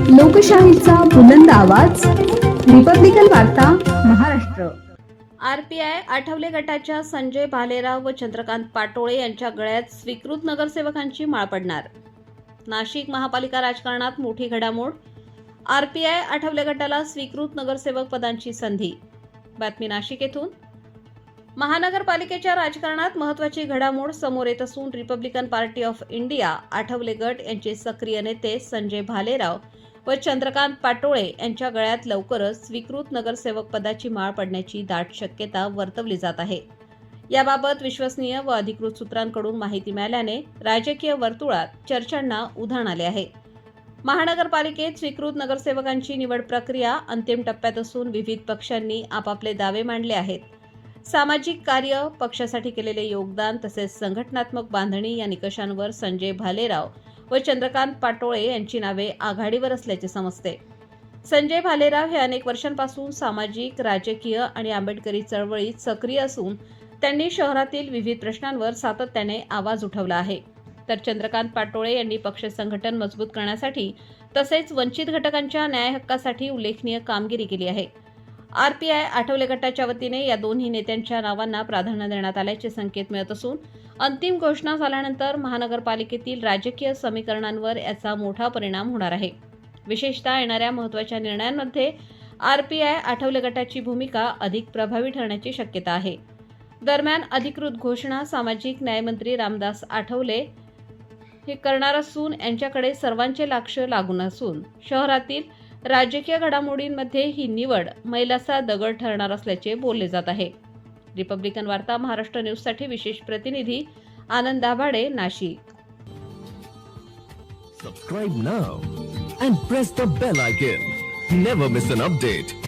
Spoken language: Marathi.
लोकशाहीचा बुलंद आवाज, रिपब्लिकन वार्ता, महाराष्ट्र. आरपीआय आठवले गटाच्या संजय भालेराव व चंद्रकांत पाटोळे यांच्या गळ्यात स्वीकृत नगरसेवकांची माळ पडणार. नाशिक महापालिका राजकारणात मोठी घडामोड. आरपीआय आठवले गटाला स्वीकृत नगरसेवक पदांची संधी. बातमी नाशिक येथून. महानगरपालिकेच्या राजकारणात महत्त्वाची घडामोड समोर येत असून Republican party of India Athawale गट यांचे सक्रिय नेते संजय भालेराव व चंद्रकांत पाटोळे यांच्या गळ्यात लवकरच स्वीकृत नगरसेवक पदाची माळ पडण्याची दाट शक्यता वर्तवली जात आहे. याबाबत विश्वसनीय व अधिकृत सूत्रांकडून माहिती मिळाल्याने राजकीय वर्तुळात चर्चांना उधाण आले आहे. महानगरपालिकेत स्वीकृत नगरसेवकांची निवड प्रक्रिया अंतिम टप्प्यात असून विविध पक्षांनी आपापले दावे मांडले आहेत. सामाजिक कार्य, पक्षासाठी केलेले योगदान तसेच संघटनात्मक बांधणी या निकषांवर संजय भालेराव व चंद्रकांत पाटोळे यांची नावे आघाडीवर असल्याचे समजते. संजय भालेराव हे अनेक वर्षांपासून सामाजिक, राजकीय आणि आंबेडकरी चळवळीत सक्रिय असून त्यांनी शहरातील विविध प्रश्नांवर सातत्याने आवाज उठवला आहे. तर चंद्रकांत पाटोळे यांनी पक्ष संघटन मजबूत करण्यासाठी तसेच वंचित घटकांच्या न्याय हक्कासाठी उल्लेखनीय कामगिरी केली आहे. आरपीआय आठवले गटाच्या वतीने या दोन्ही नेत्यांच्या नावांना प्राधान्य देण्यात आल्याचे संकेत मिळत असून अंतिम घोषणा झाल्यानंतर महानगरपालिकेतील राजकीय समीकरणांवर याचा मोठा परिणाम होणार आहे. विशेषतः येणाऱ्या महत्त्वाच्या निर्णयांमध्ये आरपीआय आठवले गटाची भूमिका अधिक प्रभावी ठरण्याची शक्यता आहे. दरम्यान अधिकृत घोषणा सामाजिक न्यायमंत्री रामदास आठवले हे करणार असून यांच्याकडे सर्वांचे लक्ष लागून असून शहरातील राजकीय घडामोडींमध्ये ही निवड मैलाचा दगड ठरणार असल्याचे बोलले जात आहे. रिपब्लिकन वार्ता महाराष्ट्र न्यूजसाठी विशेष प्रतिनिधी आनंद Dabhade, Nashik. Subscribe now and press the bell icon. Never miss an update.